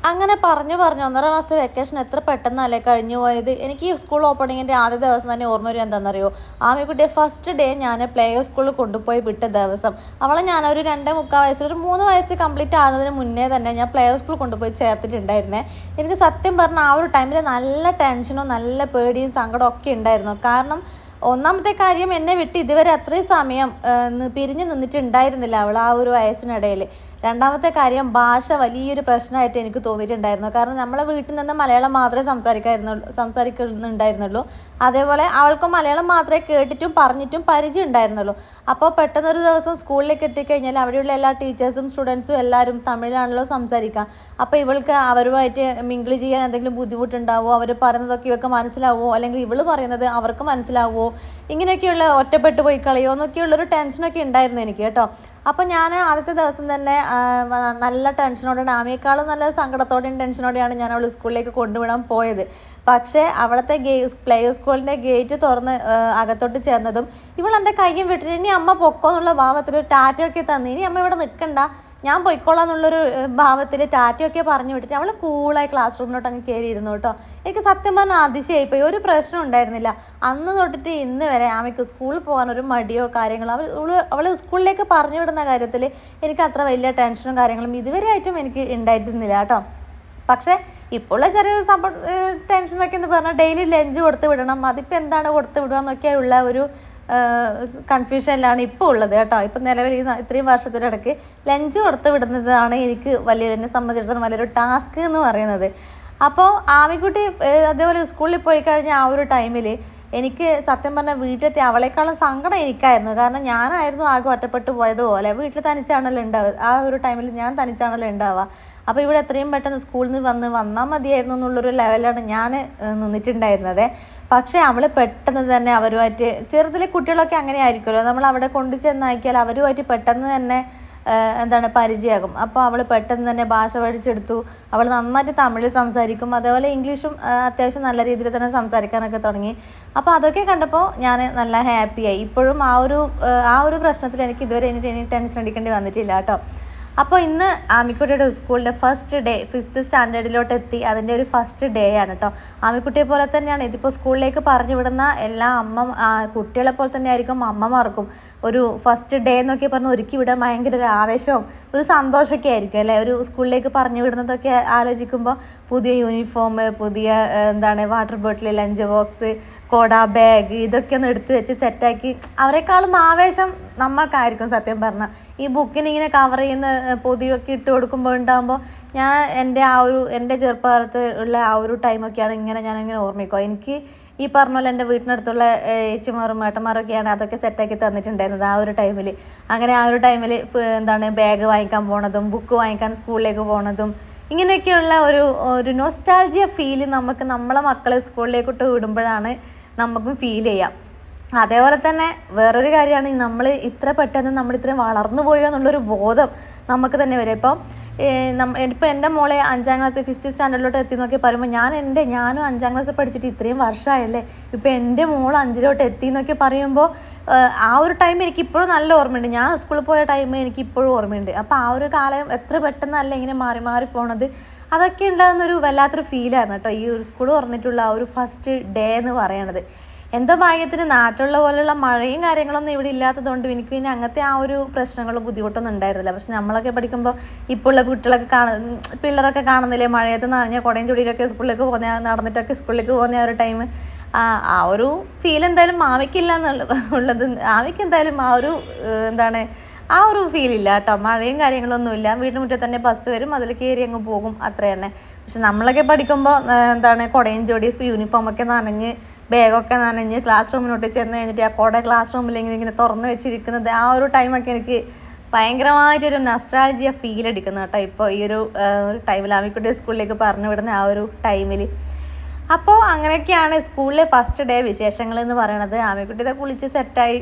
അങ്ങനെ പറഞ്ഞു 1.5 മാസത്തെ വെക്കേഷൻ എത്ര പെട്ടെന്നല്ലേ കഴിഞ്ഞു പോയത്. എനിക്ക് ഈ സ്കൂൾ ഓപ്പണിങ്ങിൻ്റെ ആദ്യ ദിവസം തന്നെ ഓർമ്മ വരും എന്താണെന്നറിയോ, ആമിക്കുട്ടിയെ ഫസ്റ്റ് ഡേ ഞാൻ പ്ലേ സ്കൂളിൽ കൊണ്ടുപോയി വിട്ട ദിവസം. അവളെ ഞാനൊരു 2.25 വയസ്സിൽ ഒരു 3 വയസ്സ് കംപ്ലീറ്റ് ആകുന്നതിന് മുന്നേ തന്നെ ഞാൻ പ്ലേ സ്കൂളിൽ കൊണ്ടുപോയി ചേർത്തിട്ടുണ്ടായിരുന്നേ. എനിക്ക് സത്യം പറഞ്ഞാൽ ആ ഒരു ടൈമിൽ നല്ല ടെൻഷനും നല്ല പേടിയും സങ്കടവും ഒക്കെ ഉണ്ടായിരുന്നു. കാരണം ഒന്നാമത്തെ കാര്യം, എന്നെ വിട്ട് ഇതുവരെ അത്രയും സമയം പിരിഞ്ഞു നിന്നിട്ടുണ്ടായിരുന്നില്ല അവൾ ആ ഒരു വയസ്സിനിടയിൽ. രണ്ടാമത്തെ കാര്യം, ഭാഷ വലിയൊരു പ്രശ്നമായിട്ട് എനിക്ക് തോന്നിയിട്ടുണ്ടായിരുന്നു. കാരണം നമ്മളെ വീട്ടിൽ നിന്ന് മലയാളം മാത്രമേ സംസാരിക്കുന്നുണ്ടായിരുന്നുള്ളൂ. അതേപോലെ അവൾക്ക് മലയാളം മാത്രമേ കേട്ടിട്ടും പറഞ്ഞിട്ടും പരിചയം ഉണ്ടായിരുന്നുള്ളൂ. അപ്പോൾ പെട്ടെന്നൊരു ദിവസം സ്കൂളിലേക്ക് എത്തിക്കഴിഞ്ഞാൽ അവിടെയുള്ള എല്ലാ ടീച്ചേഴ്സും സ്റ്റുഡൻസും എല്ലാവരും തമിഴിലാണല്ലോ സംസാരിക്കുക. അപ്പോൾ ഇവൾക്ക് അവരുമായിട്ട് മിങ്കിൾ ചെയ്യാൻ എന്തെങ്കിലും ബുദ്ധിമുട്ടുണ്ടാവുമോ, അവർ പറയുന്നതൊക്കെ ഇവൾക്ക് മനസ്സിലാവുമോ, അല്ലെങ്കിൽ ഇവൾ പറയുന്നത് അവർക്ക് മനസ്സിലാവുമോ, ഇങ്ങനെയൊക്കെയുള്ള ഒറ്റപ്പെട്ടു പോയി കളയോ എന്നൊക്കെയുള്ളൊരു ടെൻഷനൊക്കെ ഉണ്ടായിരുന്നു എനിക്ക് കേട്ടോ. അപ്പോൾ ഞാൻ ആദ്യത്തെ ദിവസം തന്നെ നല്ല ടെൻഷനോടെയാണ്, ആമിയേക്കാളും നല്ല സങ്കടത്തോടെയും ടെൻഷനോടെയാണ് ഞാൻ അവൾ സ്കൂളിലേക്ക് കൊണ്ടുവിടാൻ പോയത്. പക്ഷേ അവിടുത്തെ പ്ലേ സ്കൂളിൻ്റെ ഗേറ്റ് തുറന്ന് അകത്തോട്ട് ചേർന്നതും ഇവൾ എൻ്റെ കയ്യും വിട്ടിട്ട് ഇനി അമ്മ പൊക്കോ എന്നുള്ള ഭാവത്തിൽ ഒരു ടാറ്റയൊക്കെ തന്നു. ഇനി അമ്മ ഇവിടെ നിൽക്കണ്ട, ഞാൻ പൊയ്ക്കോളാം എന്നുള്ളൊരു ഭാവത്തിൽ ടാറ്റയൊക്കെ പറഞ്ഞു വിട്ടിട്ട് അവൾ കൂളായി ക്ലാസ് റൂമിലോട്ട് അങ്ങ് കയറിയിരുന്നു കേട്ടോ. എനിക്ക് സത്യം പറഞ്ഞാൽ അതിശയായിപ്പോയി. ഒരു പ്രശ്നം ഉണ്ടായിരുന്നില്ല. അന്ന് തൊട്ടിട്ട് ഇന്ന് വരെ ആമയ്ക്ക് സ്കൂളിൽ പോകാൻ ഒരു മടിയോ കാര്യങ്ങളോ, അവൾ സ്കൂളിലേക്ക് പറഞ്ഞു വിടുന്ന കാര്യത്തിൽ എനിക്ക് അത്ര വലിയ ടെൻഷനും കാര്യങ്ങളും ഇതുവരെ ആയിട്ടും എനിക്ക് ഉണ്ടായിരുന്നില്ല കേട്ടോ. പക്ഷേ ഇപ്പോഴുള്ള ചെറിയൊരു ടെൻഷനൊക്കെ എന്ന് പറഞ്ഞാൽ ഡെയിലി ലഞ്ച് കൊടുത്ത് വിടണം, അതിപ്പോൾ എന്താണ് കൊടുത്ത് വിടുക എന്നൊക്കെയുള്ള ഒരു കൺഫ്യൂഷനിലാണ് ഇപ്പോൾ ഉള്ളത് കേട്ടോ. ഇപ്പം നിലവിൽ ഇത്രയും വർഷത്തിനിടയ്ക്ക് ലഞ്ച് കൊടുത്ത് വിടുന്നതാണ് എനിക്ക് എന്നെ സംബന്ധിച്ചിടത്തോളം വലിയൊരു ടാസ്ക് എന്ന് പറയുന്നത്. അപ്പോൾ ആമിക്കുട്ടി അതേപോലെ സ്കൂളിൽ പോയി കഴിഞ്ഞാൽ ആ ഒരു ടൈമിൽ എനിക്ക് സത്യം പറഞ്ഞാൽ വീട്ടിലെത്തി അവളെക്കാളും സങ്കടം എനിക്കായിരുന്നു. കാരണം ഞാനായിരുന്നു ആകെ ഒറ്റപ്പെട്ടു പോയതുപോലെ. വീട്ടിൽ തനിച്ചാണല്ലോ ഉണ്ടാവുക, ആ ഒരു ടൈമിൽ ഞാൻ തനിച്ചാണല്ലോ ഉണ്ടാവുക. അപ്പോൾ ഇവിടെ എത്രയും പെട്ടെന്ന് സ്കൂളിൽ നിന്ന് വന്നാൽ മതിയായിരുന്നു എന്നുള്ളൊരു ലെവലാണ് ഞാൻ നിന്നിട്ടുണ്ടായിരുന്നത്. പക്ഷേ അവൾ പെട്ടെന്ന് തന്നെ അവരുമായിട്ട്, ചെറുതിലെ കുട്ടികളൊക്കെ അങ്ങനെ ആയിരിക്കുമല്ലോ, നമ്മൾ അവിടെ കൊണ്ടു ചെന്നാക്കിയാൽ അവരുമായിട്ട് പെട്ടെന്ന് തന്നെ പരിചയമാകും. അപ്പോൾ അവൾ പെട്ടെന്ന് തന്നെ ഭാഷ പഠിച്ചെടുത്തു. അവൾ നന്നായിട്ട് തമിഴ് സംസാരിക്കും, അതേപോലെ ഇംഗ്ലീഷും അത്യാവശ്യം നല്ല രീതിയിൽ തന്നെ സംസാരിക്കാനൊക്കെ തുടങ്ങി. അപ്പോൾ അതൊക്കെ കണ്ടപ്പോൾ ഞാൻ നല്ല ഹാപ്പിയായി. ഇപ്പോഴും ആ ഒരു പ്രശ്നത്തിൽ എനിക്ക് ഇതുവരെ ഇനി ടെൻഷൻ അടിക്കേണ്ടി വന്നിട്ടില്ല കേട്ടോ. അപ്പോൾ ഇന്ന് ആമിക്കുട്ടിയുടെ സ്കൂളിൻ്റെ ഫസ്റ്റ് ഡേ 5th സ്റ്റാൻഡേർഡിലോട്ട് എത്തി. അതിൻ്റെ ഒരു ഫസ്റ്റ് ഡേ ആണ് കേട്ടോ. ആമിക്കുട്ടിയെ പോലെ തന്നെയാണ് ഇതിപ്പോൾ സ്കൂളിലേക്ക് പറഞ്ഞു വിടുന്ന എല്ലാ കുട്ടികളെ പോലെ തന്നെ ആയിരിക്കും അമ്മമാർക്കും ഒരു ഫസ്റ്റ് ഡേ എന്നൊക്കെ പറഞ്ഞ് ഒരുക്കി വിടാൻ ഭയങ്കര ഒരു ആവേശവും ഒരു സന്തോഷമൊക്കെ ആയിരിക്കും അല്ലേ. ഒരു സ്കൂളിലേക്ക് പറഞ്ഞു വിടുന്നതൊക്കെ ആലോചിക്കുമ്പോൾ പുതിയ യൂണിഫോം, പുതിയ വാട്ടർ ബോട്ടിൽ, ലഞ്ച് ബോക്സ്, കൊട, ബാഗ്, ഇതൊക്കെ ഒന്ന് എടുത്ത് വെച്ച് സെറ്റാക്കി അവരെക്കാളും ആവേശം നമ്മൾക്കായിരിക്കും സത്യം പറഞ്ഞാൽ. ഈ ബുക്കിന് ഇങ്ങനെ കവർ ചെയ്യുന്ന പൊതിയൊക്കെ ഇട്ട് കൊടുക്കുമ്പോൾ ഉണ്ടാകുമ്പോൾ ഞാൻ എൻ്റെ ചെറുപ്പകാലത്ത് ഉള്ള ആ ഒരു ടൈമൊക്കെയാണ് ഞാനിങ്ങനെ ഓർമ്മിക്കുക. എനിക്ക് ഈ പറഞ്ഞ പോലെ എൻ്റെ വീട്ടിനടുത്തുള്ള ഏച്ചിമാരും ഏട്ടന്മാരൊക്കെയാണ് അതൊക്കെ സെറ്റാക്കി തന്നിട്ടുണ്ടായിരുന്നത് ആ ഒരു ടൈമിൽ. അങ്ങനെ ആ ഒരു ടൈമിൽ ബാഗ് വാങ്ങിക്കാൻ പോണതും ബുക്ക് വാങ്ങിക്കാൻ സ്കൂളിലേക്ക് പോണതും ഇങ്ങനെയൊക്കെയുള്ള ഒരു നൊസ്റ്റാൾജിയ ഫീല് നമുക്ക് നമ്മളെ മക്കളെ സ്കൂളിലേക്കിട്ട് വിടുമ്പോഴാണ് നമുക്കും ഫീൽ ചെയ്യാം. അതേപോലെ തന്നെ വേറൊരു കാര്യമാണ്, നമ്മൾ ഇത്ര പെട്ടെന്ന് നമ്മൾ ഇത്രയും വളർന്നു പോയോ എന്നുള്ളൊരു ബോധം നമുക്ക് തന്നെ വരും. ഇപ്പോൾ എൻ്റെ മോളെ 5ാം ക്ലാസ് 5th സ്റ്റാൻഡേർഡിലോട്ട് എത്തി എന്നൊക്കെ പറയുമ്പോൾ ഞാനും 5ാം ക്ലാസ് പഠിച്ചിട്ട് ഇത്രയും വർഷമായല്ലേ, ഇപ്പോൾ എൻ്റെ മോൾ 5ിലോട്ട് എത്തി എന്നൊക്കെ പറയുമ്പോൾ ആ ഒരു ടൈം എനിക്കിപ്പോഴും നല്ല ഓർമ്മയുണ്ട്. ഞാൻ സ്കൂളിൽ പോയ ടൈം എനിക്കിപ്പോഴും ഓർമ്മയുണ്ട്. അപ്പോൾ ആ ഒരു കാലം എത്ര പെട്ടെന്നല്ല ഇങ്ങനെ മാറി പോണത്, അതൊക്കെ ഉണ്ടാകുന്നൊരു വല്ലാത്തൊരു ഫീലായിരുന്നു കേട്ടോ ഈ ഒരു സ്കൂൾ തുറന്നിട്ടുള്ള ആ ഒരു ഫസ്റ്റ് ഡേ എന്ന് പറയണത്. എന്തോ ഭാഗ്യത്തിന് നാട്ടിലുള്ള പോലെയുള്ള മഴയും കാര്യങ്ങളൊന്നും ഇവിടെ ഇല്ലാത്തതുകൊണ്ട് എനിക്ക് പിന്നെ അങ്ങനത്തെ ആ ഒരു പ്രശ്നങ്ങളും ബുദ്ധിമുട്ടൊന്നും ഉണ്ടായിരുന്നില്ല. പക്ഷെ നമ്മളൊക്കെ പഠിക്കുമ്പോൾ ഇപ്പോൾ ഉള്ള പിള്ളേരൊക്കെ കാണുന്നില്ലേ മഴയത്ത് നനഞ്ഞ കുടയും ചുടിയിലൊക്കെ സ്കൂളിലേക്ക് നടന്നിട്ടൊക്കെ സ്കൂളിലേക്ക് പോകുന്ന ആ ഒരു ടൈം, ആ ഒരു ഫീൽ എന്തായാലും മാമിക്കില്ല എന്നുള്ളത്. മാമിക്ക് എന്തായാലും ആ ഒരു ഫീലില്ല കേട്ടോ. മഴയും കാര്യങ്ങളൊന്നുമില്ല, വീട്ടുമുറ്റത്ത് തന്നെ ബസ് വരും, അതിൽ കയറി അങ്ങ് പോകും, അത്ര തന്നെ. പക്ഷെ നമ്മളൊക്കെ പഠിക്കുമ്പോൾ കുടയും ചൂടി യൂണിഫോമൊക്കെ നനഞ്ഞ് ബാഗൊക്കെ നനഞ്ഞ് ക്ലാസ് റൂമിലോട്ട് ചെന്ന് കഴിഞ്ഞിട്ട് ആ കുട ക്ലാസ് റൂമിൽ ഇങ്ങനെ തുറന്ന് വെച്ചിരിക്കുന്നത് ആ ഒരു ടൈമൊക്കെ എനിക്ക് ഭയങ്കരമായിട്ടൊരു നൊസ്റ്റാൾജിയ ഫീൽ അടിക്കുന്നു കേട്ടോ. ഇപ്പോൾ ഈ ഒരു ടൈമിൽ ആമിക്കുട്ടി സ്കൂളിലേക്ക് പറഞ്ഞു വിടുന്ന ആ ഒരു ടൈമിൽ. അപ്പോൾ അങ്ങനെയൊക്കെയാണ് സ്കൂളിലെ ഫസ്റ്റ് ഡേ വിശേഷങ്ങൾ എന്ന് പറയണത്. ആമിക്കുട്ടിയെ കുളിച്ച് സെറ്റായി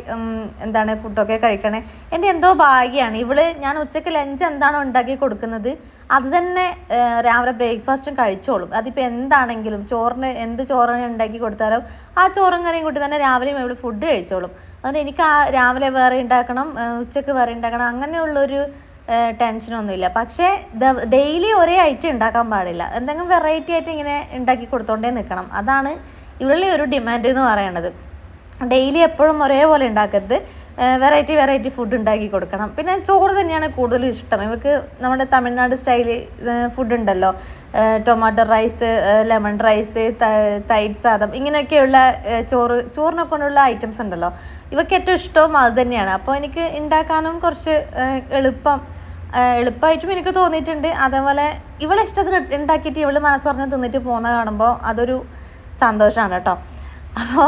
ഫുഡൊക്കെ കഴിക്കണേ. എൻ്റെ എന്തോ ഭാഗ്യമാണ് ഞാൻ ഉച്ചയ്ക്ക് ലഞ്ച് എന്താണോ ഉണ്ടാക്കി കൊടുക്കുന്നത് അത് തന്നെ രാവിലെ ബ്രേക്ക്ഫാസ്റ്റും കഴിച്ചോളും. അതിപ്പോൾ എന്താണെങ്കിലും എന്ത് ചോറാണ് ഉണ്ടാക്കി കൊടുത്താലും ആ ചോറും കറിയും കൂട്ടി തന്നെ രാവിലെയും ഇവിടെ ഫുഡ് കഴിച്ചോളും. അതുകൊണ്ട് എനിക്ക് രാവിലെ വേറെ ഉണ്ടാക്കണം, ഉച്ചയ്ക്ക് വേറെ ഉണ്ടാക്കണം, അങ്ങനെയുള്ളൊരു ടെൻഷനൊന്നുമില്ല. പക്ഷേ ഡെയിലി ഒരേ ഐറ്റം ഉണ്ടാക്കാൻ പാടില്ല. എന്തെങ്കിലും വെറൈറ്റി ആയിട്ട് ഇങ്ങനെ ഉണ്ടാക്കി കൊടുത്തോണ്ടേ നിൽക്കണം. അതാണ് ഇവളുടെ ഒരു ഡിമാൻഡ് എന്ന് പറയുന്നത്. ഡെയിലി എപ്പോഴും ഒരേപോലെ ഉണ്ടാക്കരുത്, വെറൈറ്റി ഫുഡ് ഉണ്ടാക്കി കൊടുക്കണം. പിന്നെ ചോറ് തന്നെയാണ് കൂടുതലും ഇഷ്ടം ഇവർക്ക്. നമ്മുടെ തമിഴ്നാട് സ്റ്റൈല് ഫുഡ് ഉണ്ടല്ലോ, ടൊമാറ്റോ റൈസ്, ലെമൺ റൈസ്, തൈര് സാദം, ഇങ്ങനെയൊക്കെയുള്ള ചോറിനെ കൊണ്ടുള്ള ഐറ്റംസ് ഉണ്ടല്ലോ, ഇവർക്ക് ഏറ്റവും ഇഷ്ടവും അത് തന്നെയാണ്. അപ്പോൾ എനിക്ക് ഉണ്ടാക്കാനും കുറച്ച് എളുപ്പമായിട്ടും എനിക്ക് തോന്നിയിട്ടുണ്ട്. അതേപോലെ ഇവളെ ഇഷ്ടത്തിന് ഉണ്ടാക്കിയിട്ട് ഇവൾ മനസ്സറിഞ്ഞ് തിന്നിട്ട് പോകുന്ന കാണുമ്പോൾ അതൊരു സന്തോഷമാണ് കേട്ടോ. അപ്പോൾ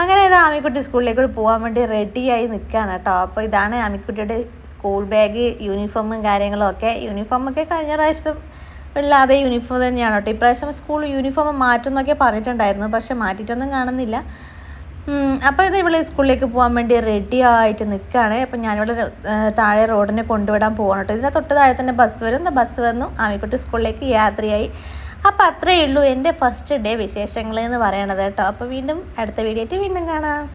അങ്ങനെ ഇത് ആമിക്കുട്ടി സ്കൂളിലേക്ക് പോകാൻ വേണ്ടി റെഡിയായി നിൽക്കുകയാണ് കേട്ടോ. അപ്പോൾ ഇതാണ് ആമിക്കുട്ടിയുടെ സ്കൂൾ ബാഗ്, യൂണിഫോമും കാര്യങ്ങളും ഒക്കെ. യൂണിഫോമൊക്കെ കഴിഞ്ഞ പ്രാവശ്യം ഇല്ലാതെ യൂണിഫോം തന്നെയാണ് കേട്ടോ. ഇപ്രാവശ്യം സ്കൂൾ യൂണിഫോം മാറ്റുമെന്നൊക്കെ പറഞ്ഞിട്ടുണ്ടായിരുന്നു, പക്ഷെ മാറ്റിയിട്ടൊന്നും കാണുന്നില്ല. അപ്പോൾ ഇത് ഇവള് സ്കൂളിലേക്ക് പോകാൻ വേണ്ടി റെഡി ആയിട്ട് നിൽക്കുകയാണ്. അപ്പം ഞാനിവിടെ താഴെ റോഡിനെ കൊണ്ടുവിടാൻ പോകണം കേട്ടോ. ഇതിൻ്റെ തൊട്ട് താഴെ തന്നെ ബസ് വരും. ബസ് വന്നു ആമിക്കുട്ടി സ്കൂളിലേക്ക് യാത്രയായി. അപ്പോൾ അത്രയേ ഉള്ളൂ എൻ്റെ ഫസ്റ്റ് ഡേ വിശേഷങ്ങൾ എന്ന് പറയണത് കേട്ടോ. അപ്പോൾ വീണ്ടും അടുത്ത വീഡിയോ ആയിട്ട് വീണ്ടും കാണാം.